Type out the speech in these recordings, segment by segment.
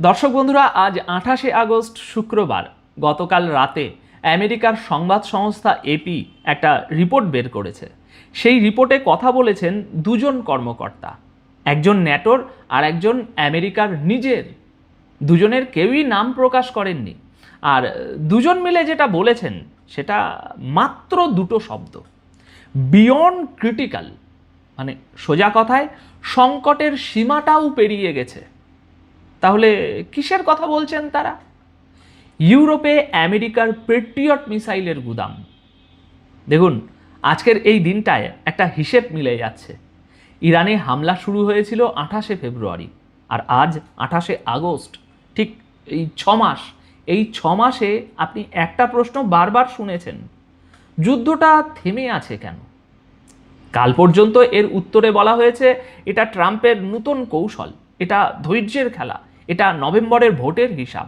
দর্শক বন্ধুরা, আজ 28শে আগস্ট শুক্রবার গতকাল রাতে আমেরিকার সংবাদ সংস্থা এপি একটা রিপোর্ট বের করেছে। সেই রিপোর্টে কথা বলেছেন দুজন কর্মকর্তা, একজন ন্যাটোর আর একজন আমেরিকার নিজের। দুজনের কেউই নাম প্রকাশ করেননি, আর দুজন মিলে যেটা বলেছেন সেটা মাত্র দুটো শব্দ, বিয়ন্ড ক্রিটিক্যাল। মানে সোজা কথায় সংকটের সীমাটাও পেরিয়ে গেছে। তাহলে কিসের কথা বলছেন তারা? ইউরোপে আমেরিকার পেট্রিয়ট মিসাইলের গুদাম। দেখুন, আজকের এই দিনটায় একটা হিসেব মিলে যাচ্ছে। ইরানে হামলা শুরু হয়েছিল 28শে ফেব্রুয়ারি, আর আজ 28শে আগস্ট, ঠিক এই 6 মাস। এই 6 মাসে আপনি একটা প্রশ্ন বারবার শুনেছেন, যুদ্ধটা থেমে আছে কেন? কাল পর্যন্ত এর উত্তরে বলা হয়েছে এটা ট্রাম্পের নতুন কৌশল, এটা ধৈর্যের খেলা, এটা নভেম্বরের ভোটের হিসাব।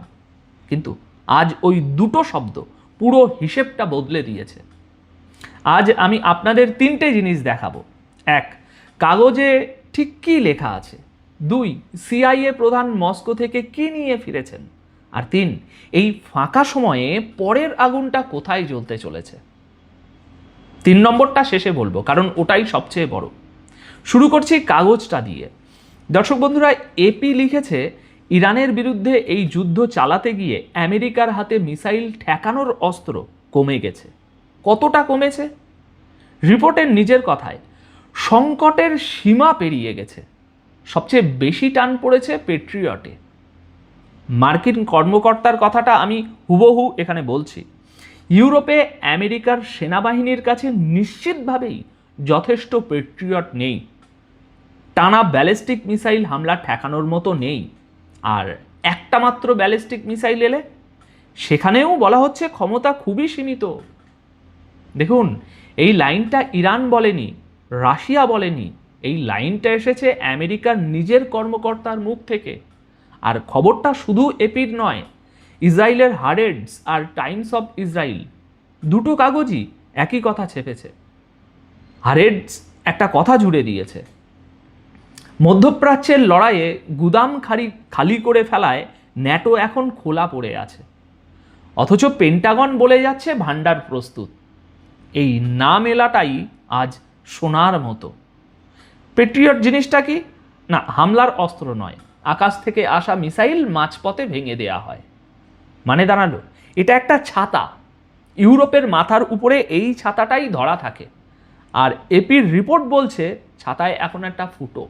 কিন্তু আজ ওই দুটো শব্দ পুরো হিসেবটা বদলে দিয়েছে। আজ আমি আপনাদের 3টে জিনিস দেখাবো। 1, কাগজে ঠিক কী লেখা আছে। 2, সিআইএ প্রধান মস্কো থেকে কী নিয়ে ফিরেছেন। আর 3, এই ফাঁকা সময়ে পরের আগুনটা কোথায় জ্বলতে চলেছে। 3 নম্বরটা শেষে বলবো, কারণ ওটাই সবচেয়ে বড়। শুরু করছি কাগজটা দিয়ে। দর্শক বন্ধুরা, এপি লিখেছে ইরানের বিরুদ্ধে এই যুদ্ধ চালাতে গিয়ে আমেরিকার হাতে মিসাইল ঠেকানোর অস্ত্র কমে গেছে। কতটা কমেছে? রিপোর্টের নিজের কথায়, সংকটের সীমা পেরিয়ে গেছে। সবচেয়ে বেশি টান পড়েছে পেট্রিয়টে। মার্কিন কর্মকর্তার কথাটা আমি হুবহু এখানে বলছি। ইউরোপে আমেরিকার সেনাবাহিনীর কাছে নিশ্চিতভাবেই যথেষ্ট পেট্রিয়ট নেই। টানা ব্যালিস্টিক মিসাইল হামলা ঠেকানোর মতো নেই। আর একটা মাত্র ব্যালিস্টিক মিসাইল এলে সেখানেও বলা হচ্ছে ক্ষমতা খুবই সীমিত। দেখুন, এই লাইনটা ইরান বলেনি, রাশিয়া বলেনি, এই লাইনটা এসেছে আমেরিকার নিজের কর্মকর্তার মুখ থেকে। আর খবরটা শুধু এপির নয়, ইসরায়েলের হারেডস আর টাইমস অফ ইসরায়েল দুটো কাগজই একই কথা ছেপেছে। হারেডস একটা কথা জুড়ে দিয়েছে, মধ্যপ্রাচ্যের লড়াইয়ে গুদাম খালি করে ফেলায় ন্যাটো এখন খোলা পড়ে আছে, অথচ পেন্টাগন বলে যাচ্ছে ভান্ডার প্রস্তুত। এই না মেলাটাই আজ সোনার মতো। পেট্রিয়ট জিনিসটা কি? না, হামলার অস্ত্র নয়, আকাশ থেকে আসা মিসাইল মাঝপথে ভেঙে দেয়া হয়। মানে দাঁড়ালো এটা একটা ছাতা, ইউরোপের মাথার উপরে এই ছাতাটাই ধরা থাকে। আর এপির রিপোর্ট বলছে ছাতায় এখন একটা ফুটো।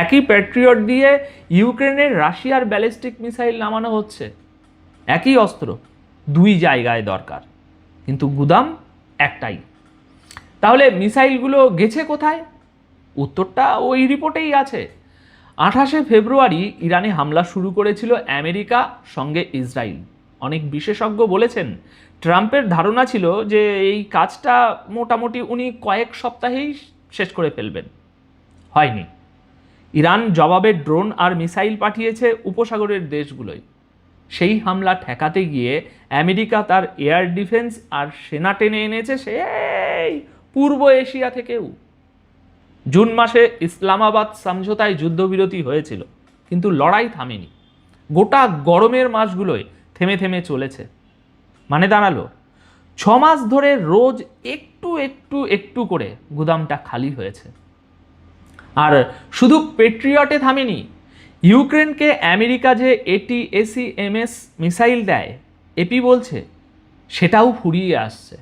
একই প্যাট্রিয়ট দিয়ে ইউক্রেনের রাশিয়ার ব্যালিস্টিক মিসাইল নামানো হচ্ছে। একই অস্ত্র, 2 জায়গায় দরকার, কিন্তু গুদাম একটাই। তাহলে মিসাইলগুলো গেছে কোথায়? উত্তরটা ওই রিপোর্টেই আছে। 28শে ফেব্রুয়ারি ইরানে হামলা শুরু করেছিল আমেরিকা, সঙ্গে ইসরায়েল। অনেক বিশেষজ্ঞ বলেছেন ট্রাম্পের ধারণা ছিল যে এই কাজটা মোটামুটি উনি কয়েক সপ্তাহেই শেষ করে ফেলবেন। হয়নি। ইরান জবাবে ড্রোন আর মিসাইল পাঠিয়েছে উপসাগরের দেশগুলোয়। সেই হামলা ঠেকাতে গিয়ে আমেরিকা তার এয়ার ডিফেন্স আর সেনা টেনে এনেছে সেই পূর্ব এশিয়া থেকেও। জুন মাসে ইসলামাবাদ সমঝোতায় যুদ্ধবিরতি হয়েছিল, কিন্তু লড়াই থামেনি। গোটা গরমের মাসগুলোয় থেমে থেমে চলেছে। মানে দাঁড়ালো 6 মাস ধরে রোজ একটু একটু একটু করে গুদামটা খালি হয়েছে। আর শুধু পেট্রিয়টে থামেনি, ইউক্রেনকে আমেরিকা যে ATACMS মিসাইল দেয়, এপি বলছে সেটাও ফুরিয়ে আসছে।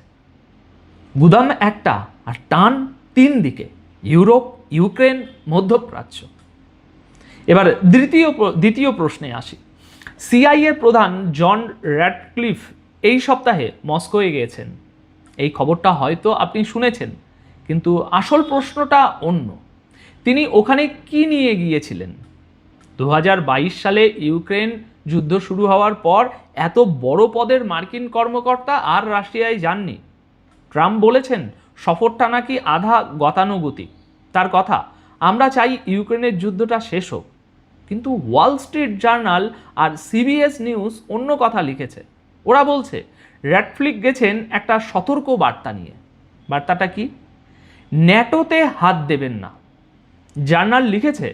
গুদাম একটা আর টান 3 দিকে, ইউরোপ, ইউক্রেন, মধ্যপ্রাচ্য। এবার দ্বিতীয় প্রশ্নে আসি। সিআইএ প্রধান জন র্যাডক্লিফ এই সপ্তাহে মস্কোয় গিয়েছেন। এই খবরটা হয়তো আপনি শুনেছেন, কিন্তু আসল প্রশ্নটা অন্য। তিনি ওখানে কি নিয়ে গিয়েছিলেন? 2022 সালে ইউক্রেন যুদ্ধ শুরু হওয়ার পর এত বড় পদের মার্কিন কর্মকর্তা আর রাশিয়ায় যাননি। ট্রাম্প বলেছেন সফরটা নাকি আধা গতানুগতিক। তার কথা, আমরা চাই ইউক্রেনের যুদ্ধটা শেষ হোক। কিন্তু ওয়াল স্ট্রিট জার্নাল আর CBS নিউজ অন্য কথা লিখেছে। ওরা বলছে র্যাডক্লিফ গেছেন একটা সতর্ক বার্তা নিয়ে। বার্তাটা কি? ন্যাটোতে হাত দেবেন না। জার্নাল লিখেছে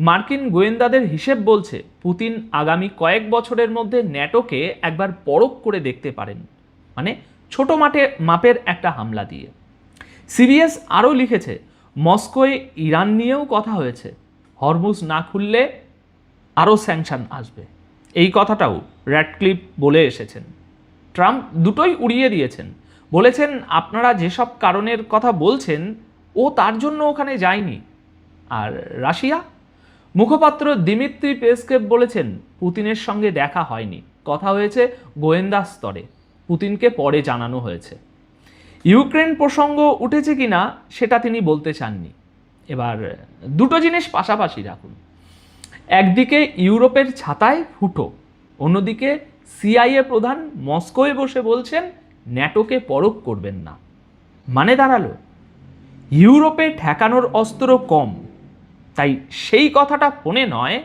মার্কিন গোয়েন্দাদের হিসেব বলছে পুতিন আগামী কয়েক বছরের মধ্যে ন্যাটোকে একবার পরখ করে দেখতে পারেন, মানে ছোট মাপের একটা হামলা দিয়ে। সিবিএস আরও লিখেছে, মস্কোয় ইরান নিয়েও কথা হয়েছে, হরমুজ না খুললে আরও স্যাংশন আসবে। এই কথাটাও র্যাডক্লিফ বলে এসেছেন। ট্রাম্প দুটোই উড়িয়ে দিয়েছেন, বলেছেন আপনারা যেসব কারণের কথা বলছেন ও তার জন্য ওখানে যায়নি। আর রাশিয়া মুখপাত্র দিমিত্রি পেসকেভ বলেছেন পুতিনের সঙ্গে দেখা হয়নি, কথা হয়েছে গোয়েন্দা স্তরে, পুতিনকে পরে জানানো হয়েছে। ইউক্রেন প্রসঙ্গ উঠেছে কিনা সেটা তিনি বলতে চাননি। এবার দুটো জিনিস পাশাপাশি রাখুন, একদিকে ইউরোপের ছাতায় ফুটো, অন্যদিকে সিআইএ প্রধান মস্কোয় বসে বলছেন ন্যাটোকে পরখ করবেন না। মানে দাঁড়ালো ইউরোপে ঠেকানোর অস্ত্র কম, তাই সেই কথাটা ফোনে নয়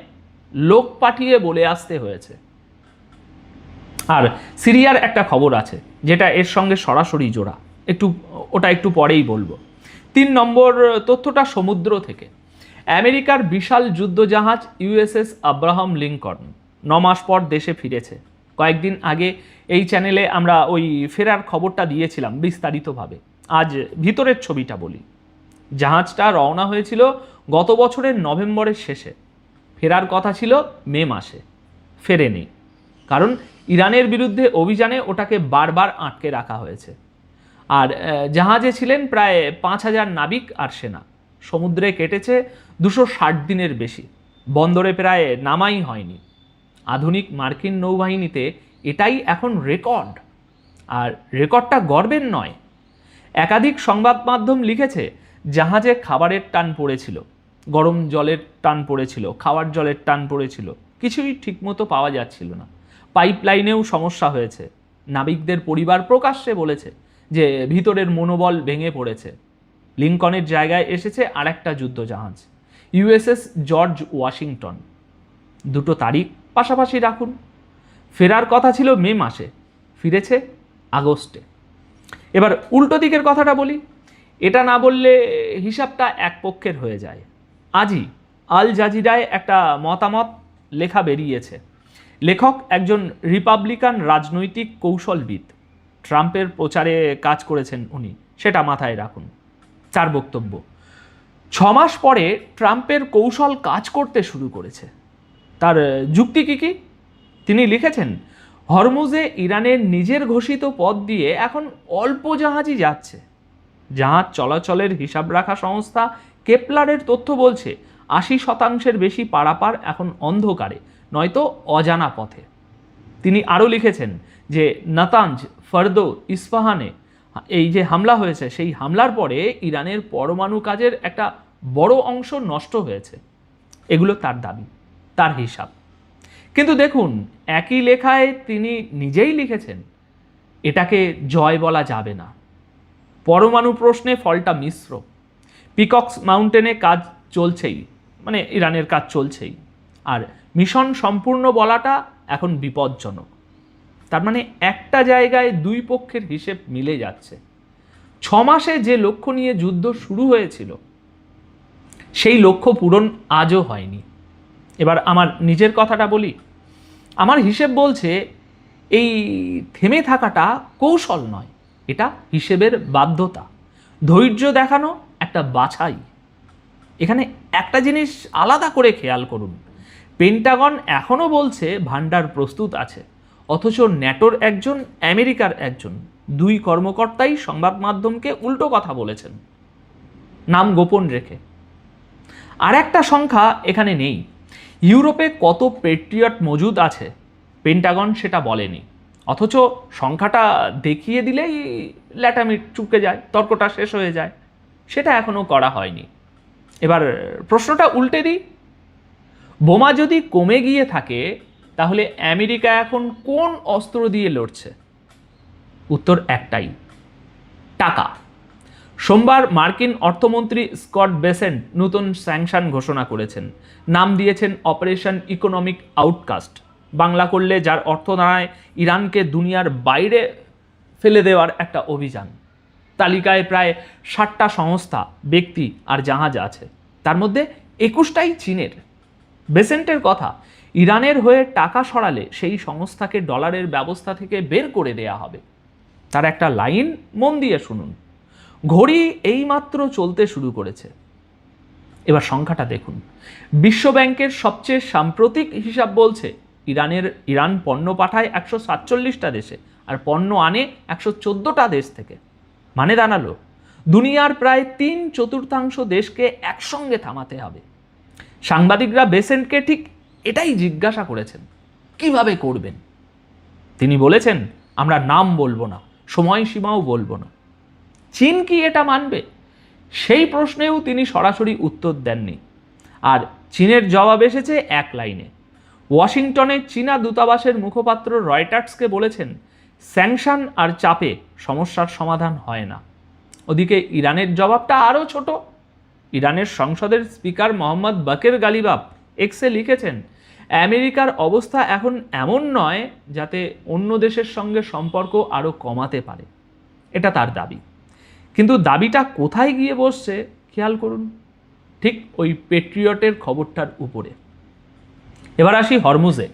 লোক পাঠিয়ে বলে আসতে হয়েছে। আর সিরিয়ার একটা খবর আছে যেটা এর সঙ্গে সরাসরি জোড়া, ওটা একটু পরেই বলবো। 3 নম্বর তথ্যটা সমুদ্র থেকে। আমেরিকার বিশাল যুদ্ধজাহাজ ইউএসএস আব্রাহাম লিঙ্কন 9 মাস পর দেশে ফিরেছে। কয়েকদিন আগে এই চ্যানেলে আমরা ওই ফেরার খবরটা দিয়েছিলাম বিস্তারিতভাবে। আজ ভিতরের ছবিটা বলি। জাহাজটা রওনা হয়েছিল গত বছরের নভেম্বরের শেষে, ফেরার কথা ছিল মে মাসে, ফেরেনি, কারণ ইরানের বিরুদ্ধে অভিযানে ওটাকে বারবার আটকে রাখা হয়েছে। আর জাহাজে ছিলেন প্রায় 5000 নাবিক আর সেনা। সমুদ্রে কেটেছে 260 দিনের বেশি, বন্দরে প্রায় নামাই হয়নি। আধুনিক মার্কিন নৌবাহিনীতে এটাই এখন রেকর্ড, আর রেকর্ডটা গর্বের নয়। একাধিক সংবাদ মাধ্যম লিখেছে জাহাজে খাবারের টান পড়েছিল, গরম জলের টান পড়েছিল, খাওয়ার জলের টান পড়েছিল, কিছুই ঠিকমতো পাওয়া যাচ্ছিল না। পাইপলাইনেও সমস্যা হয়েছে। নাবিকদের পরিবার প্রকাশ্যে বলেছে যে ভিতরের মনোবল ভেঙে পড়েছে। লিঙ্কনের জায়গায় এসেছে আরেকটা যুদ্ধজাহাজ ইউএসএস জর্জ ওয়াশিংটন। দুটো তারিখ পাশাপাশি রাখুন। ফেরার কথা ছিল মে মাসে, ফিরেছে আগস্টে। এবার উল্টো দিকের কথাটা বলি, এটা না বললে হিসাবটা এক পক্ষের হয়ে যায়। আজই আল জাজিরায় একটা মতামত লেখা বেরিয়েছে। লেখক একজন রিপাবলিকান রাজনৈতিক কৌশলবিদ, ট্রাম্পের প্রচারে কাজ করেছেন উনি, সেটা মাথায় রাখুন। 4 বক্তব্য। 6 মাস পরে ট্রাম্পের কৌশল কাজ করতে শুরু করেছে। তার যুক্তি কি? তিনি লিখেছেন হরমুজে ইরানের নিজের ঘোষিত পথ দিয়ে এখন অল্প জাহাজই যাচ্ছে। জাহাজ চলাচলের হিসাব রাখা সংস্থা কেপলারের তথ্য বলছে 80% বেশি পারাপার এখন অন্ধকারে, নয়তো অজানা পথে। তিনি আরও লিখেছেন যে নাতাঞ্জ, ফর্দো, ইস্পাহানে এই যে হামলা হয়েছে, সেই হামলার পরে ইরানের পরমাণু কাজের একটা বড় অংশ নষ্ট হয়েছে। এগুলো তার দাবি, তার হিসাব। কিন্তু দেখুন, একই লেখায় তিনি নিজেই লিখেছেন এটাকে জয় বলা যাবে না। পরমাণু প্রশ্নে ফলটা মিশ্র। পিকক্স মাউন্টেনে কাজ চলছেই, মানে ইরানের কাজ চলছেই, আর মিশন সম্পূর্ণ বলাটা এখন বিপজ্জনক। তার মানে একটা জায়গায় দুই পক্ষের হিসেব মিলে যাচ্ছে। 6 মাসে যে লক্ষ্য নিয়ে যুদ্ধ শুরু হয়েছিল সেই লক্ষ্য পূরণ আজও হয়নি। এবার আমার নিজের কথাটা বলি। আমার হিসেব বলছে এই থেমে থাকাটা কৌশল নয়, এটা হিসেবের বাধ্যতা। ধৈর্য দেখানো একটা বাছাই। এখানে একটা জিনিস আলাদা করে খেয়াল করুন, পেন্টাগন এখনও বলছে ভান্ডার প্রস্তুত আছে, অথচ ন্যাটোর একজন, আমেরিকার একজন, 2 কর্মকর্তাই সংবাদ মাধ্যমকে উল্টো কথা বলেছেন, নাম গোপন রেখে। আর একটা সংখ্যা এখানে নেই, ইউরোপে কত পেট্রিয়ট মজুদ আছে পেন্টাগন সেটা বলেনি, অথচ সংখ্যাটা দেখিয়ে দিলেই ল্যাটামি চুকে যায়, তর্কটা শেষ হয়ে যায়। সেটা এখনও করা হয়নি। এবার প্রশ্নটা উল্টে দিই, বোমা যদি কমে গিয়ে থাকে তাহলে আমেরিকা এখন কোন অস্ত্র দিয়ে লড়ছে? উত্তর একটাই, টাকা। সোমবার মার্কিন অর্থমন্ত্রী স্কট বেসেন্ট নতুন স্যাংশন ঘোষণা করেছেন, নাম দিয়েছেন অপারেশন ইকোনমিক আউটকাস্ট। বাংলা করলে যার অর্থ দাঁড়ায় ইরানকে দুনিয়ার বাইরে ফেলে দেওয়ার একটা অভিযান। তালিকায় প্রায় 60টা সংস্থা, ব্যক্তি আর জাহাজ আছে, তার মধ্যে 21টাই চীনের। বেসেন্টের কথা, ইরানের হয়ে টাকা সরালে সেই সংস্থাকে ডলারের ব্যবস্থা থেকে বের করে দেয়া হবে। তার একটা লাইন মন দিয়ে শুনুন, ঘড়ি এইমাত্র চলতে শুরু করেছে। এবার সংখ্যাটা দেখুন, বিশ্বব্যাংকের সবচেয়ে সাম্প্রতিক হিসাব বলছে ইরান পণ্য পাঠায় 147টা দেশে আর পণ্য আনে 114টা দেশ থেকে। মানে দাঁড়ালো দুনিয়ার প্রায় 3/4 দেশকে একসঙ্গে থামাতে হবে। সাংবাদিকরা বেসেন্টকে ঠিক এটাই জিজ্ঞাসা করেছেন, কিভাবে করবেন। তিনি বলেছেন, আমরা নাম বলবো না, সময়সীমাও বলবো না। চীন কি এটা মানবে? সেই প্রশ্নেও তিনি সরাসরি উত্তর দেননি। আর চীনের জবাব এসেছে এক লাইনে। ওয়াশিংটনে চীনা দূতাবাসের মুখপাত্র রয়টার্সকে বলেছেন, স্যাংশন আর চাপে সমস্যার সমাধান হয় না। ওদিকে ইরানের জবাবটা আরও ছোট। ইরানের সংসদের স্পিকার মোহাম্মদ বাকের গালিবাফ এক্সে লিখেছেন, আমেরিকার অবস্থা এখন এমন নয় যাতে অন্য দেশের সঙ্গে সম্পর্ক আরও কমাতে পারে। এটা তার দাবি। কিন্তু দাবিটা কোথায় গিয়ে বসছে খেয়াল করুন, ঠিক ওই পেট্রিয়টের খবরটার উপরে। এবার আসি হরমুজে।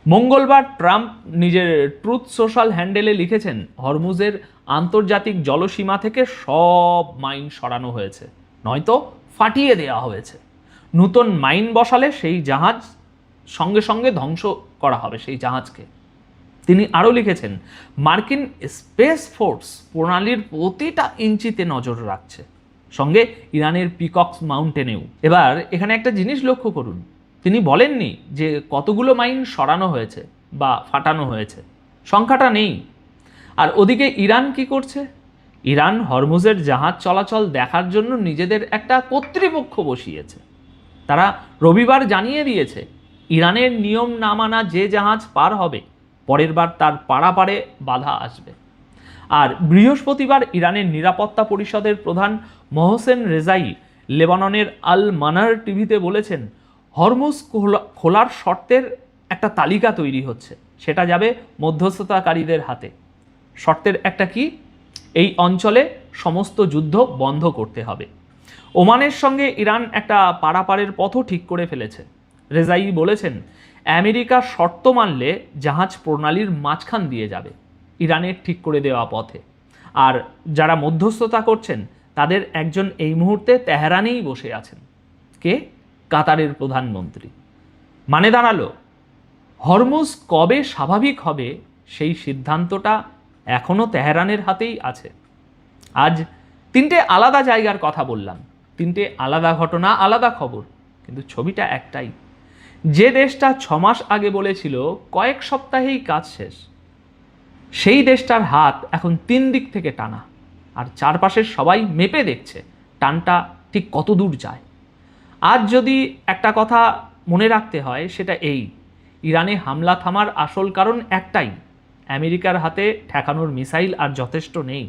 মঙ্গলবার ট্রাম্প নিজের ট্রুথ সোশ্যাল হ্যান্ডেলে লিখেছেন, হরমুজের আন্তর্জাতিক জলসীমা থেকে সব মাইন সরানো হয়েছে, নয়তো ফাটিয়ে দেওয়া হয়েছে। নতুন মাইন বসালে সেই জাহাজ সঙ্গে সঙ্গে ধ্বংস করা হবে সেই জাহাজকে। তিনি আরও লিখেছেন, মার্কিন স্পেস ফোর্স প্রণালীর প্রতিটা ইঞ্চিতে নজর রাখছে, সঙ্গে ইরানের পিকক্স মাউন্টেনেও। এবার এখানে একটা জিনিস লক্ষ্য করুন, তিনি বলেননি যে কতগুলো মাইন সরানো হয়েছে বা ফাটানো হয়েছে, সংখ্যাটা নেই। আর ওদিকে ইরান কি করছে? ইরান হরমুজের জাহাজ চলাচল দেখার জন্য নিজেদের একটা কর্তৃপক্ষ বসিয়েছে। তারা রবিবার জানিয়ে দিয়েছে, ইরানের নিয়ম না মানা যে জাহাজ পার হবে পরের বার তার পারাপারে বাধা আসবে। আর বৃহস্পতিবার ইরানের নিরাপত্তা পরিষদের প্রধান মোহসেন রেজাই লেবাননের আল মানার টিভিতে বলেছেন, হরমুজ খোলার শর্তের একটা তালিকা তৈরি হচ্ছে, সেটা যাবে মধ্যস্থতাকারীদের হাতে। শর্তের একটা কি? এই অঞ্চলে সমস্ত যুদ্ধ বন্ধ করতে হবে। ওমানের সঙ্গে ইরান একটা পারাপারের পথও ঠিক করে ফেলেছে। রেজাই বলেছেন, আমেরিকা শর্ত মানলে জাহাজ প্রণালীর মাঝখান দিয়ে যাবে ইরানের ঠিক করে দেওয়া পথে। আর যারা মধ্যস্থতা করছেন তাদের একজন এই মুহূর্তে তেহরানেই বসে আছেন। কে? কাতারের প্রধানমন্ত্রী। মানে দাঁড়ালো হরমুজ কবে স্বাভাবিক হবে সেই সিদ্ধান্তটা এখনও তেহরানের হাতেই আছে। আজ 3টে আলাদা জায়গার কথা বললাম, 3টে আলাদা ঘটনা, আলাদা খবর, কিন্তু ছবিটা একটাই। যে দেশটা 6 মাস আগে বলেছিল কয়েক সপ্তাহেই কাজ শেষ, সেই দেশটার হাত এখন 3 দিক থেকে টানা, আর চারপাশের সবাই মেপে দেখছে টানটা ঠিক কত দূর যায়। আজ যদি একটা কথা মনে রাখতে হয় সেটা এই, ইরানে হামলা থামার আসল কারণ একটাই, আমেরিকার হাতে ঠেকানোর মিসাইল আর যথেষ্ট নেই।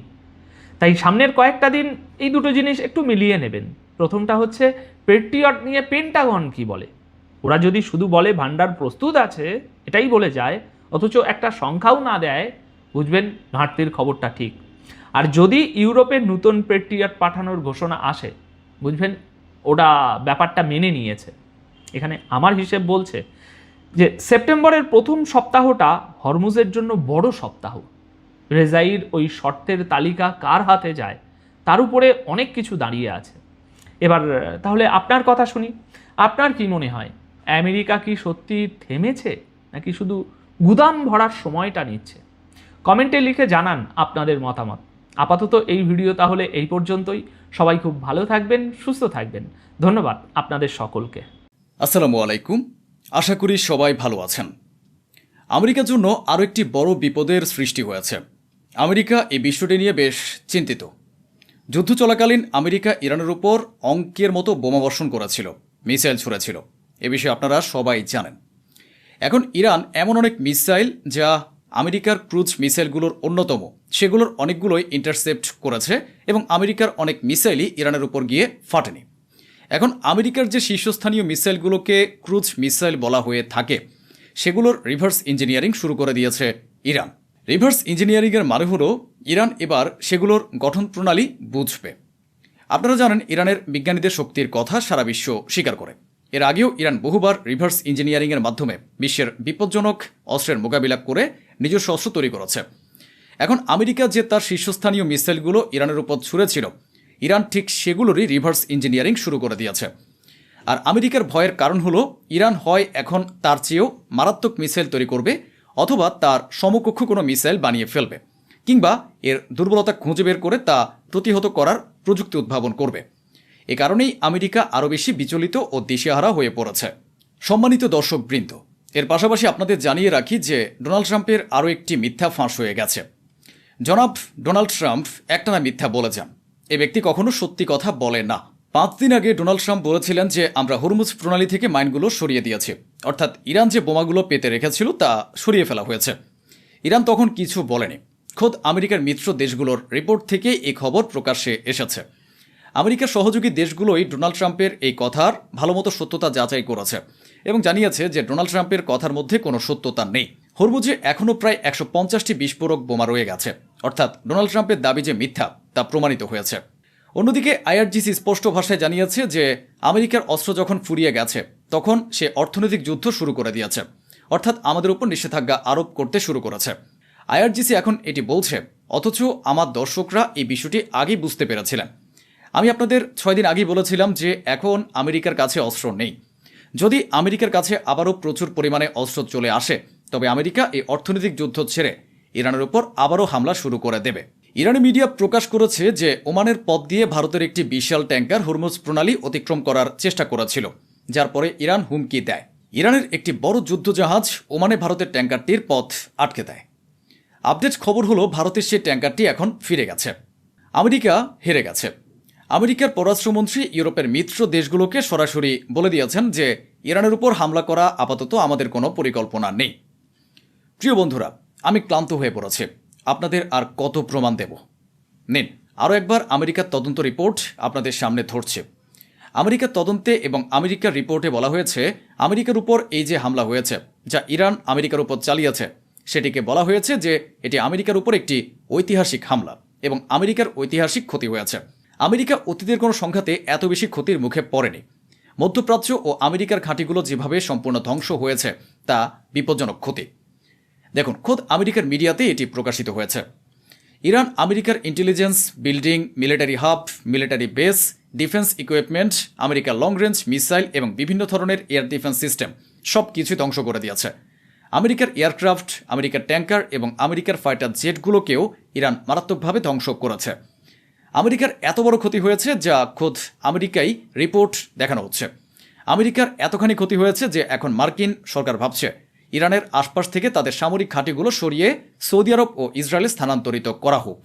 তাই সামনের কয়েকটা দিন এই দুটো জিনিস একটু মিলিয়ে নেবেন। প্রথমটা হচ্ছে পেট্রিয়ট নিয়ে পেন্টাগন কি বলে। ওরা যদি শুধু বলে ভান্ডার প্রস্তুত আছে, এটাই বলে যায়, অথচ একটা সংখ্যাও না দেয়, বুঝবেন ঘাটতির খবরটা ঠিক। আর যদি ইউরোপের নতুন পেট্রিয়ট পাঠানোর ঘোষণা আসে, বুঝবেন ওরা ব্যাপারটা মেনে নিয়েছে। এখানে আমার হিসেব বলছে যে সেপ্টেম্বরের প্রথম সপ্তাহটা হরমুজের জন্য বড় সপ্তাহ। রেজাইর ওই শর্তের তালিকা কার হাতে যায় তার উপরে অনেক কিছু দাঁড়িয়ে আছে। এবার তাহলে আপনার কথা শুনি, আপনার কি মনে হয়, আমেরিকা কি সত্যি থেমেছে নাকি শুধু গুদাম ভরার সময়টা নিচ্ছে? কমেন্টে লিখে জানান আপনাদের মতামত। আপাতত এই ভিডিও তাহলে এই পর্যন্তই। সবাই খুব ভালো থাকবেন, সুস্থ থাকবেন। ধন্যবাদ আপনাদের সকলকে। আসসালামু আলাইকুম, আশা করি সবাই ভালো আছেন। আমেরিকার জন্য আরও একটি বড় বিপদের সৃষ্টি হয়েছে। আমেরিকা এই বিষয়টি নিয়ে বেশ চিন্তিত। যুদ্ধ চলাকালীন আমেরিকা ইরানের উপর অঙ্কের মতো বোমাবর্ষণ করেছিল, মিসাইল ছুড়েছিল। এ বিষয়ে আপনারা সবাই জানেন। এখন ইরান এমন অনেক মিসাইল যা আমেরিকার ক্রুজ মিসাইলগুলোর অন্যতম, সেগুলোর অনেকগুলোই ইন্টারসেপ্ট করেছে এবং আমেরিকার অনেক মিসাইলই ইরানের উপর গিয়ে ফাটেনি। এখন আমেরিকার যে শীর্ষস্থানীয় মিসাইলগুলোকে ক্রুজ মিসাইল বলা হয়ে থাকে, সেগুলোর রিভার্স ইঞ্জিনিয়ারিং শুরু করে দিয়েছে ইরান। রিভার্স ইঞ্জিনিয়ারিংয়ের মানে হলো ইরান এবার সেগুলোর গঠন প্রণালী বুঝবে। আপনারা জানেন ইরানের বিজ্ঞানীদের শক্তির কথা সারা বিশ্ব স্বীকার করে। এর আগেও ইরান বহুবার রিভার্স ইঞ্জিনিয়ারিংয়ের মাধ্যমে বিশ্বের বিপজ্জনক অস্ত্রের মোকাবিলা করে নিজস্ব অস্ত্র তৈরি করেছে। এখন আমেরিকা যে তার শীর্ষস্থানীয় মিসাইলগুলো ইরানের উপর ছুঁড়েছিল, ইরান ঠিক সেগুলোরই রিভার্স ইঞ্জিনিয়ারিং শুরু করে দিয়েছে। আর আমেরিকার ভয়ের কারণ হলো ইরান হয় এখন তার চেয়েও মারাত্মক মিসাইল তৈরি করবে, অথবা তার সমকক্ষ কোনো মিসাইল বানিয়ে ফেলবে, কিংবা এর দুর্বলতা খুঁজে বের করে তা প্রতিহত করার প্রযুক্তি উদ্ভাবন করবে। এ কারণেই আমেরিকা আরও বেশি বিচলিত ও দিশেহারা হয়ে পড়েছে। সম্মানিত দর্শকবৃন্দ, এর পাশাপাশি আপনাদের জানিয়ে রাখি যে ডোনাল্ড ট্রাম্পের আরও একটি মিথ্যা ফাঁস হয়ে গেছে। জনাব ডোনাল্ড ট্রাম্প একটানা মিথ্যা বলে যান। এ ব্যক্তি কখনো সত্যি কথা বলে না। 5 দিন আগে ডোনাল্ড ট্রাম্প বলেছিলেন যে আমরা হরমুজ প্রণালী থেকে মাইনগুলো সরিয়ে দিয়েছি, অর্থাৎ ইরান যে বোমাগুলো পেতে রেখেছিল তা সরিয়ে ফেলা হয়েছে। ইরান তখন কিছু বলেনি। খোদ আমেরিকার মিত্র দেশগুলোর রিপোর্ট থেকে এই খবর প্রকাশ্যে এসেছে। আমেরিকার সহযোগী দেশগুলোই ডোনাল্ড ট্রাম্পের এই কথার ভালোমতো সত্যতা যাচাই করেছে এবং জানিয়েছে যে ডোনাল্ড ট্রাম্পের কথার মধ্যে কোনো সত্যতা নেই। হরমুজে এখনও প্রায় 150টি বিস্ফোরক বোমা রয়ে গেছে, অর্থাৎ ডোনাল্ড ট্রাম্পের দাবি যে মিথ্যা তা প্রমাণিত হয়েছে। অন্যদিকে আইআরজিসি স্পষ্ট ভাষায় জানিয়েছে যে আমেরিকার অস্ত্র যখন ফুরিয়ে গেছে তখন সে অর্থনৈতিক যুদ্ধ শুরু করে দিয়েছে, অর্থাৎ আমাদের উপর নিষেধাজ্ঞা আরোপ করতে শুরু করেছে। আইআরজিসি এখন এটি বলছে, অথচ আমার দর্শকরা এই বিষয়টি আগেই বুঝতে পেরেছিলেন। আমি আপনাদের 6 দিন আগেই বলেছিলাম যে এখন আমেরিকার কাছে অস্ত্র নেই। যদি আমেরিকার কাছে আবারও প্রচুর পরিমাণে অস্ত্র চলে আসে, তবে আমেরিকা এই অর্থনৈতিক যুদ্ধ ছেড়ে ইরানের উপর আবারও হামলা শুরু করে দেবে। ইরানি মিডিয়া প্রকাশ করেছে যে ওমানের পথ দিয়ে ভারতের একটি বিশাল ট্যাঙ্কার হরমুজ প্রণালী অতিক্রম করার চেষ্টা করেছিল, যার পরে ইরান হুমকি দেয়। ইরানের একটি বড় যুদ্ধজাহাজ ওমানে ভারতের ট্যাঙ্কারটির পথ আটকে দেয়। আপডেট খবর হলো ভারতের সেই ট্যাঙ্কারটি এখন ফিরে গেছে। আমেরিকা হেরে গেছে। আমেরিকার পররাষ্ট্রমন্ত্রী ইউরোপের মিত্র দেশগুলোকে সরাসরি বলে দিয়েছেন যে ইরানের উপর হামলা করা আপাতত আমাদের কোনো পরিকল্পনা নেই। প্রিয় বন্ধুরা, আমি ক্লান্ত হয়ে পড়েছি। আপনাদের আর কত প্রমাণ দেব? নিন, আরও একবার আমেরিকার তদন্ত রিপোর্ট আপনাদের সামনে ধরছে। আমেরিকার তদন্তে এবং আমেরিকার রিপোর্টে বলা হয়েছে আমেরিকার উপর এই যে হামলা হয়েছে যা ইরান আমেরিকার উপর চালিয়েছে, সেটিকে বলা হয়েছে যে এটি আমেরিকার উপর একটি ঐতিহাসিক হামলা এবং আমেরিকার ঐতিহাসিক ক্ষতি হয়েছে। আমেরিকা অতীতের কোনো সংঘাতে এত বেশি ক্ষতির মুখে পড়েনি। মধ্যপ্রাচ্য ও আমেরিকার ঘাঁটিগুলো যেভাবে সম্পূর্ণ ধ্বংস হয়েছে তা বিপজ্জনক ক্ষতি। দেখুন, খোদ আমেরিকার মিডিয়াতে এটি প্রকাশিত হয়েছে। ইরান আমেরিকার intelligence, building, military hub, military base, defence equipment, আমেরিকার লং রেঞ্জ মিসাইল এবং বিভিন্ন ধরনের এয়ার ডিফেন্স সিস্টেম সব কিছু ধ্বংস করে দিয়েছে। আমেরিকার এয়ারক্রাফট, আমেরিকার ট্যাঙ্কার এবং আমেরিকার ফাইটার জেটগুলোকেও ইরান মারাত্মকভাবে ধ্বংস করেছে। আমেরিকার এত বড় ক্ষতি হয়েছে যা খোদ আমেরিকাই রিপোর্ট দেখানো হচ্ছে। আমেরিকার এতখানি ক্ষতি হয়েছে যে এখন মার্কিন সরকার ভাবছে ইরানের আশপাশ থেকে তাদের সামরিক ঘাঁটিগুলো সরিয়ে সৌদি আরব ও ইসরায়েলে স্থানান্তরিত করা হোক।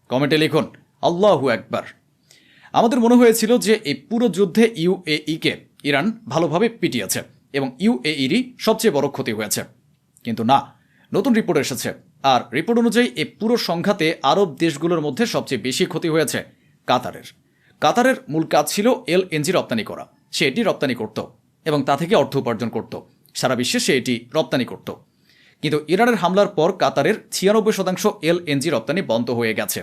কমেন্টে লিখুন আল্লাহু আকবার। আমাদের মনে হয়েছিল যে এই পুরো যুদ্ধে ইউএইকে ইরান ভালোভাবে পিটিয়েছে এবং ইউএইরই সবচেয়ে বড় ক্ষতি হয়েছে, কিন্তু না, নতুন রিপোর্ট এসেছে। আর রিপোর্ট অনুযায়ী এই পুরো সংঘাতে আরব দেশগুলোর মধ্যে সবচেয়ে বেশি ক্ষতি হয়েছে কাতারের। কাতারের মূল কাজ ছিল এলএনজি রপ্তানি করা। সে এটি রপ্তানি করত এবং তা থেকে অর্থ উপার্জন করত। সারা বিশ্বে সে এটি রপ্তানি করত। কিন্তু ইরানের হামলার পর কাতারের 96% এলএনজি রপ্তানি বন্ধ হয়ে গেছে,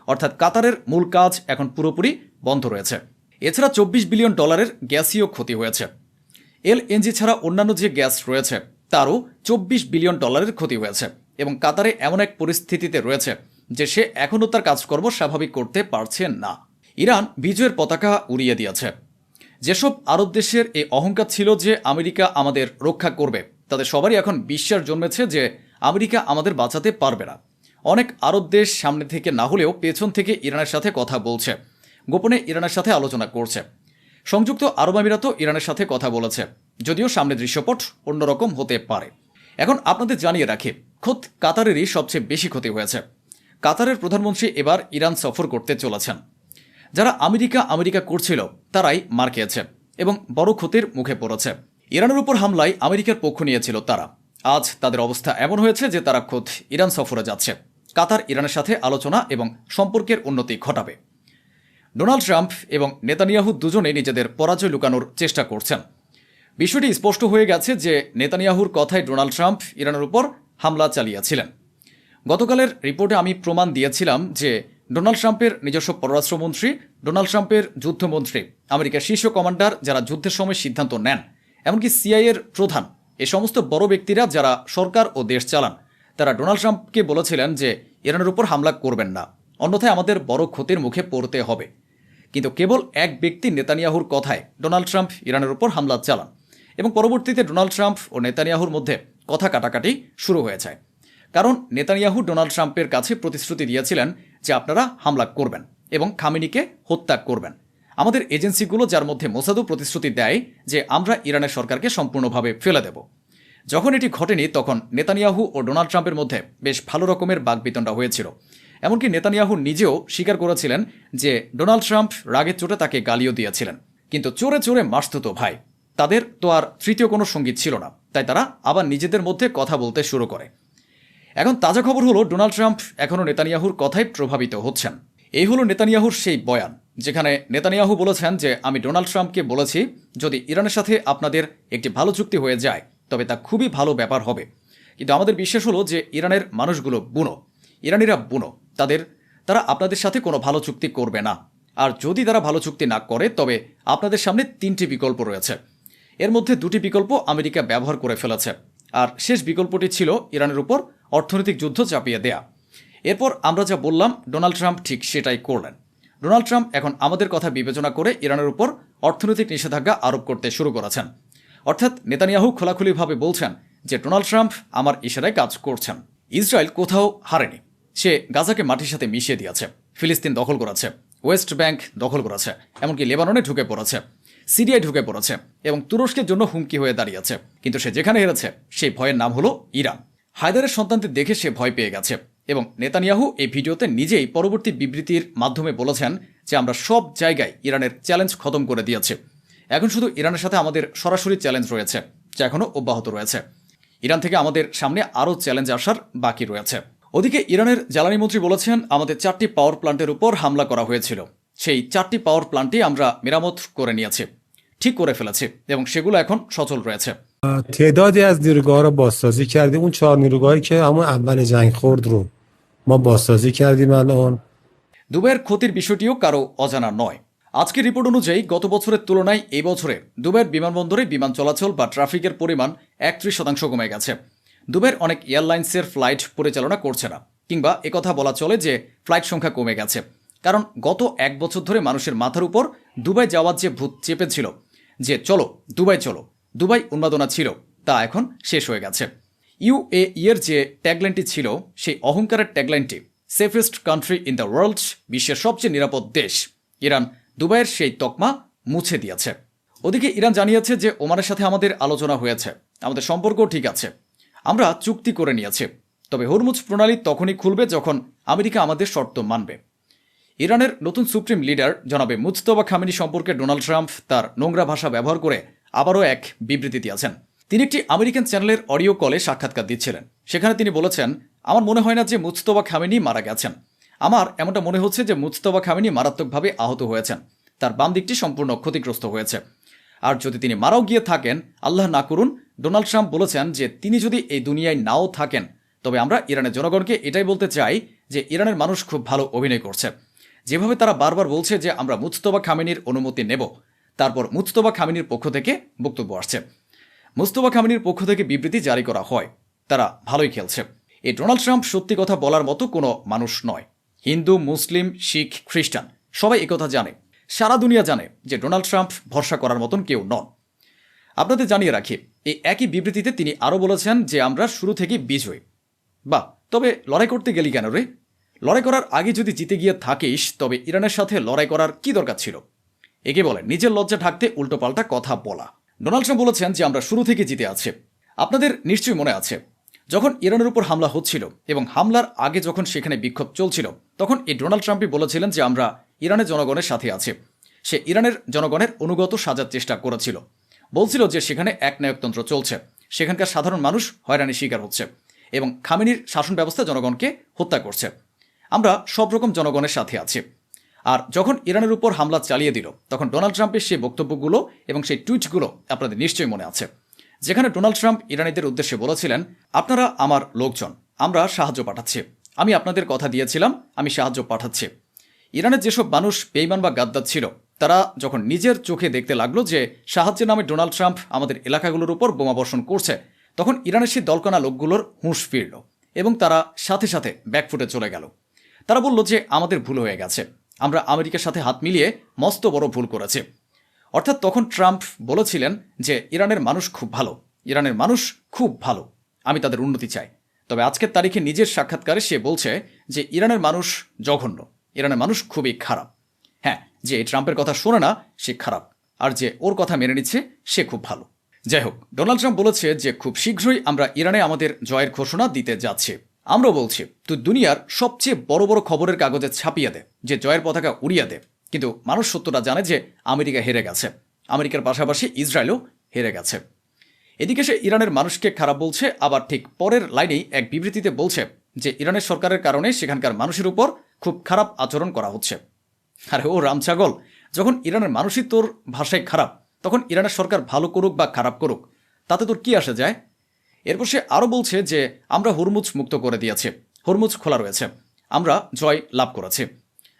অর্থাৎ কাতারের মূল কাজ এখন পুরোপুরি বন্ধ রয়েছে। এছাড়া $24 বিলিয়ন গ্যাসীয় ক্ষতি হয়েছে। এলএনজি ছাড়া অন্যান্য যে গ্যাস রয়েছে তারও $24 বিলিয়ন ক্ষতি হয়েছে এবং কাতারে এমন এক পরিস্থিতিতে রয়েছে যে সে এখনও তার কাজকর্ম স্বাভাবিক করতে পারছে না। ইরান বিজয়ের পতাকা উড়িয়ে দিয়েছে। যেসব আরব দেশের এই অহংকার ছিল যে আমেরিকা আমাদের রক্ষা করবে, তাদের সবারই এখন বিশ্বাস জন্মেছে যে আমেরিকা আমাদের বাঁচাতে পারবে না। অনেক আরব দেশ সামনে থেকে না হলেও পেছন থেকে ইরানের সাথে কথা বলছে, গোপনে ইরানের সাথে আলোচনা করছে। সংযুক্ত আরব আমিরাতও ইরানের সাথে কথা বলেছে, যদিও সামনে দৃশ্যপট অন্যরকম হতে পারে। এখন আপনাদের জানিয়ে রাখি, খোদ কাতারেরই সবচেয়ে বেশি ক্ষতি হয়েছে। কাতারের প্রধানমন্ত্রী এবার ইরান সফর করতে চলেছেন। যারা আমেরিকা করছিল তারাই মার খেয়েছে এবং বড় ক্ষতির মুখে পড়েছে। ইরানের উপর হামলায় আমেরিকার পক্ষ নিয়েছিল তারা। আজ তাদের অবস্থা এমন হয়েছে যে তারা খোদ ইরান সফরে যাচ্ছে। কাতার ইরানের সাথে আলোচনা এবং সম্পর্কের উন্নতি ঘটাবে। ডোনাল্ড ট্রাম্প এবং নেতানিয়াহু দুজনে নিজেদের পরাজয় লুকানোর চেষ্টা করছেন। বিষয়টি স্পষ্ট হয়ে গেছে যে নেতানিয়াহুর কথায় ডোনাল্ড ট্রাম্প ইরানের উপর হামলা চালিয়েছিলেন। গতকালের রিপোর্টে আমি প্রমাণ দিয়েছিলাম যে ডোনাল্ড ট্রাম্পের নিজস্ব পররাষ্ট্রমন্ত্রী, ডোনাল্ড ট্রাম্পের যুদ্ধমন্ত্রী, আমেরিকার শীর্ষ কমান্ডার যারা যুদ্ধের সময় সিদ্ধান্ত নেন, এমনকি সিআইএর প্রধান, এ সমস্ত বড় ব্যক্তিরা যারা সরকার ও দেশ চালান, তারা ডোনাল্ড ট্রাম্পকে বলেছিলেন যে ইরানের উপর হামলা করবেন না, অন্যথায় আমাদের বড় ক্ষতির মুখে পড়তে হবে। কিন্তু কেবল এক ব্যক্তি নেতানিয়াহুর কথায় ডোনাল্ড ট্রাম্প ইরানের উপর হামলা চালান এবং পরবর্তীতে ডোনাল্ড ট্রাম্প ও নেতানিয়াহুর মধ্যে কথা কাটাকাটি শুরু হয়ে যায়। কারণ নেতানিয়াহু ডোনাল্ড ট্রাম্পের কাছে প্রতিশ্রুতি দিয়েছিলেন যে আপনারা হামলা করবেন এবং খামেনিকে হত্যা করবেন। আমাদের এজেন্সিগুলো যার মধ্যে মোসাদও প্রতিশ্রুতি দেয় যে আমরা ইরানের সরকারকে সম্পূর্ণভাবে ফেলে দেব। যখন এটি ঘটেনি তখন নেতানিয়াহু ও ডোনাল্ড ট্রাম্পের মধ্যে বেশ ভালো রকমের বাকবিতণ্ডা হয়েছিল। এমনকি নেতানিয়াহু নিজেও স্বীকার করেছিলেন যে ডোনাল্ড ট্রাম্প রাগে চোটে তাকে গালিও দিয়েছিলেন। কিন্তু চোরে চোরে মাসতুতো ভাই, তাদের তো আর তৃতীয় কোনো সঙ্গীত ছিল না, তাই তারা আবার নিজেদের মধ্যে কথা বলতে শুরু করে। এখন তাজা খবর হলো ডোনাল্ড ট্রাম্প এখনও নেতানিয়াহুর কথায় প্রভাবিত হচ্ছেন। এই হলো নেতানিয়াহুর সেই বয়ান যেখানে নেতানিয়াহু বলেছেন যে আমি ডোনাল্ড ট্রাম্পকে বলেছি যদি ইরানের সাথে আপনাদের একটি ভালো চুক্তি হয়ে যায় তবে তা খুবই ভালো ব্যাপার হবে, কিন্তু আমাদের বিশ্বাস হলো যে ইরানের মানুষগুলো বুনো, ইরানিরা বুনো, তারা আপনাদের সাথে কোনো ভালো চুক্তি করবে না। আর যদি তারা ভালো চুক্তি না করে তবে আপনাদের সামনে 3টি বিকল্প রয়েছে। এর মধ্যে 2টি বিকল্প আমেরিকা ব্যবহার করে ফেলেছে, আর শেষ বিকল্পটি ছিল ইরানের উপর অর্থনৈতিক যুদ্ধ চাপিয়ে দেয়া। এরপর আমরা যা বললাম ডোনাল্ড ট্রাম্প ঠিক সেটাই করলেন। ডোনাল্ড ট্রাম্প এখন আমাদের কথা বিবেচনা করে ইরানের উপর অর্থনৈতিক নিষেধাজ্ঞা আরোপ করতে শুরু করেছেন। অর্থাৎ নেতানিয়াহু খোলাখুলিভাবে বলছেন যে ডোনাল্ড ট্রাম্প আমার ইশারায় কাজ করছেন। ইসরায়েল কোথাও হারেনি, সে গাজাকে মাটির সাথে মিশিয়ে দিয়েছে, ফিলিস্তিন দখল করেছে, ওয়েস্ট ব্যাংক দখল করেছে, এমনকি লেবাননে ঢুকে পড়েছে, সিরিয়ায় ঢুকে পড়েছে এবং তুরস্কের জন্য হুমকি হয়ে দাঁড়িয়েছে। কিন্তু সে যেখানে হেরেছে সেই ভয়ের নাম হলো ইরান। হায়দারের সন্তানদের দেখে সে ভয় পেয়ে গেছে এবং নেতানিয়াহু এই ভিডিওতে নিজেই পরবর্তী বিবৃতির মাধ্যমে বলেছেন যে আমরা সব জায়গায় ইরানের চ্যালেঞ্জ খতম করে দিয়েছি। এখন শুধু ইরানের সাথে আমাদের সরাসরি চ্যালেঞ্জ রয়েছে, যা এখনও অব্যাহত রয়েছে। ইরান থেকে আমাদের সামনে আরও চ্যালেঞ্জ আসার বাকি রয়েছে। ওদিকে ইরানের জ্বালানি মন্ত্রী বলেছেন আমাদের 4টি পাওয়ার প্ল্যান্টের উপর হামলা করা হয়েছিল, সেই 4টি পাওয়ার প্ল্যান্টই আমরা মেরামত করে নিয়েছি, ঠিক করে ফেলেছি এবং সেগুলো এখন সচল রয়েছে। تعدادی از نیروگاه‌ها را بازسازی کردیم. اون 4 نیروگاهی که همون اول جنگ خورد رو ما بازسازی کردیم الان. দুবাইয়ের ক্ষতির বিষয়টিও কারো অজানা নয়। আজকের রিপোর্ট অনুযায়ী গত বছরের তুলনায় এই বছরে দুবাইয়ের বিমানবন্দরে বিমান চলাচল বা ট্রাফিকের পরিমাণ 31% কমে গেছে। দুবাইয়ের অনেক এয়ারলাইন্সের ফ্লাইট পরিচালনা করছে না, কিংবা একথা বলা চলে যে ফ্লাইট সংখ্যা কমে গেছে। কারণ গত 1 বছর ধরে মানুষের মাথার উপর দুবাই যাওয়ার যে ভূত চেপেছিল যে চলো দুবাই উন্মাদনা ছিল, তা এখন শেষ হয়ে গেছে। ইউএই এর যে ট্যাগলাইনটি ছিল সেই অহংকারের ট্যাগলাইনটি safest country in the world, বিশ্বের সবচেয়ে নিরাপদ দেশ, ইরান দুবাইয়ের সেই তকমা মুছে দিয়েছে। ওদিকে ইরান জানিয়েছে যে ওমানের সাথে আমাদের আলোচনা হয়েছে, আমাদের সম্পর্কও ঠিক আছে, আমরা চুক্তি করে নিয়েছি, তবে হরমুজ প্রণালী তখনই খুলবে যখন আমেরিকা আমাদের শর্ত মানবে। ইরানের নতুন সুপ্রিম লিডার জনাবে মুজতবা খামেনি সম্পর্কে ডোনাল্ড ট্রাম্প তার নোংরা ভাষা ব্যবহার করে আবারও এক বিবৃতি দিয়েছেন। তিনি একটি আমেরিকান চ্যানেলের অডিও কলে সাক্ষাৎকার দিচ্ছিলেন। সেখানে তিনি বলেছেন আমার মনে হয় না যে মুজতবা খামেনি মারা গেছেন, আমার এমনটা মনে হচ্ছে যে মুজতবা খামেনি মারাত্মকভাবে আহত হয়েছেন, তার বাম দিকটি সম্পূর্ণ ক্ষতিগ্রস্ত হয়েছে। আর যদি তিনি মারাও গিয়ে থাকেন, আল্লাহ না করুন, ডোনাল্ড ট্রাম্প বলেছেন যে তিনি যদি এই দুনিয়ায় নাও থাকেন তবে আমরা ইরানের জনগণকে এটাই বলতে চাই যে ইরানের মানুষ খুব ভালো অভিনয় করছে। যেভাবে তারা বারবার বলছে যে আমরা মুজতবা খামেনির অনুমতি নেব, তারপর মুজতবা খামেনির পক্ষ থেকে বক্তব্য আসছে, মুজতবা খামেনির পক্ষ থেকে বিবৃতি জারি করা হয়, তারা ভালোই খেলছে। এই ডোনাল্ড ট্রাম্প সত্যি কথা বলার মতো কোনো মানুষ নয়। হিন্দু, মুসলিম, শিখ, খ্রিস্টান সবাই একথা জানে, সারা দুনিয়া জানে যে ডোনাল্ড ট্রাম্প ভরসা করার মতন কেউ নন। আপনাদের জানিয়ে রাখি, এই একই বিবৃতিতে তিনি আরও বলেছেন যে আমরা শুরু থেকেই বিজয়ী। বাহ, তবে লড়াই করতে গেলি কেন রে? লড়াই করার আগে যদি জিতে গিয়ে থাকিস তবে ইরানের সাথে লড়াই করার কি দরকার ছিল? একে বলে নিজের লজ্জা ঢাকতে উল্টোপাল্টা কথা বলা। ডোনাল্ড ট্রাম্প বলেছেন যে আমরা শুরু থেকে জিতে আছি। আপনাদের নিশ্চয়ই মনে আছে, যখন ইরানের উপর হামলা হচ্ছিল এবং হামলার আগে যখন সেখানে বিক্ষোভ চলছিল, তখন এই ডোনাল্ড ট্রাম্পই বলেছিলেন যে আমরা ইরানের জনগণের সাথে আছি। সে ইরানের জনগণের অনুগত সাজার চেষ্টা করেছিল, বলছিল যে সেখানে একনায়কতন্ত্র চলছে, সেখানকার সাধারণ মানুষ হয়রানির শিকার হচ্ছে এবং খামেনির শাসন ব্যবস্থা জনগণকে হত্যা করছে। আমরা সব রকম জনগণের সাথে আছি। আর যখন ইরানের উপর হামলা চালিয়ে দিল তখন ডোনাল্ড ট্রাম্পের সেই বক্তব্যগুলো এবং সেই টুইটগুলো আপনাদের নিশ্চয়ই মনে আছে, যেখানে ডোনাল্ড ট্রাম্প ইরানিদের উদ্দেশ্যে বলেছিলেন আপনারা আমার লোকজন, আমরা সাহায্য পাঠাচ্ছি, আমি আপনাদের কথা দিয়েছিলাম আমি সাহায্য পাঠাচ্ছি, ইরানের যেসব মানুষ বেইমান বা গাদ্দার ছিল তারা যখন নিজের চোখে দেখতে লাগলো যে সাহায্যের নামে ডোনাল্ড ট্রাম্প আমাদের এলাকাগুলোর উপর বোমাবর্ষণ করছে, তখন ইরানের সেই দলকানা লোকগুলোর হুঁশ ফিরল এবং তারা সাথে সাথে ব্যাকফুটে চলে গেল। তারা বলল যে আমাদের ভুল হয়ে গেছে, আমরা আমেরিকার সাথে হাত মিলিয়ে মস্ত বড় ভুল করেছি। অর্থাৎ তখন ট্রাম্প বলেছিলেন যে ইরানের মানুষ খুব ভালো, ইরানের মানুষ খুব ভালো, আমি তাদের উন্নতি চাই। তবে আজকের তারিখে নিজের সাক্ষাৎকারে সে বলছে যে ইরানের মানুষ জঘন্য, ইরানের মানুষ খুবই খারাপ। হ্যাঁ, যে এই ট্রাম্পের কথা শোনে না সে খারাপ, আর যে ওর কথা মেনে নিচ্ছে সে খুব ভালো। যাই হোক, ডোনাল্ড ট্রাম্প বলেছে যে খুব শীঘ্রই আমরা ইরানে আমাদের জয়ের ঘোষণা দিতে যাচ্ছি। আমরা বলছি তুই দুনিয়ার সবচেয়ে বড় বড় খবরের কাগজে ছাপিয়ে দে, যে জয়ের পতাকা উড়িয়ে দে, কিন্তু মানুষ সত্যটা জানে যে আমেরিকা হেরে গেছে, আমেরিকার পাশাপাশি ইসরায়েলও হেরে গেছে। এদিকে সে ইরানের মানুষকে খারাপ বলছে, আবার ঠিক পরের লাইনেই এক বিবৃতিতে বলছে যে ইরানের সরকারের কারণে সেখানকার মানুষের উপর খুব খারাপ আচরণ করা হচ্ছে। আরে ও রামছাগল, যখন ইরানের মানুষই তোর ভাষায় খারাপ, তখন ইরানের সরকার ভালো করুক বা খারাপ করুক তাতে তোর কি আসে যায়? এরপর সে আরও বলছে যে আমরা হরমুজ মুক্ত করে দিয়েছি, হরমুজ খোলা রয়েছে, আমরা জয় লাভ করেছি।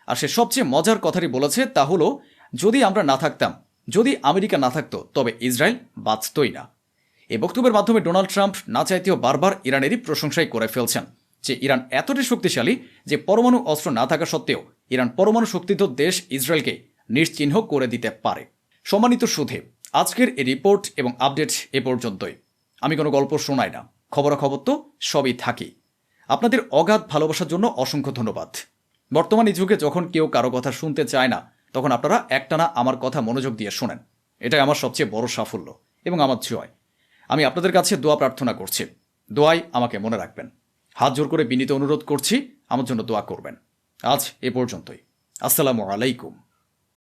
আর সে সবচেয়ে মজার কথাটি বলেছে, তা হলো যদি আমরা না থাকতাম, যদি আমেরিকা না থাকতো, তবে ইসরায়েল বাঁচতই না। এই বক্তব্যের মাধ্যমে ডোনাল্ড ট্রাম্প না চাইতেও বারবার ইরানেরই প্রশংসাই করে ফেলছেন যে ইরান এতটাই শক্তিশালী যে পরমাণু অস্ত্র না থাকা সত্ত্বেও ইরান পরমাণু শক্তিধর দেশ ইসরায়েলকে নিশ্চিহ্ন করে দিতে পারে। সম্মানিত সুধী, আজকের এই রিপোর্ট এবং আপডেট এ পর্যন্তই। আমি কোনো গল্প শোনাই না, খবরাখবর তো সবই থাকি। আপনাদের অগাধ ভালোবাসার জন্য অসংখ্য ধন্যবাদ। বর্তমান এই যুগে যখন কেউ কারো কথা শুনতে চায় না, তখন আপনারা একটানা আমার কথা মনোযোগ দিয়ে শোনেন, এটাই আমার সবচেয়ে বড় সাফল্য এবং আমার জয়। আমি আপনাদের কাছে দোয়া প্রার্থনা করছি, দোয়াই আমাকে মনে রাখবেন। হাত জোর করে বিনীত অনুরোধ করছি আমার জন্য দোয়া করবেন। আজ এ পর্যন্তই। আসসালামু আলাইকুম।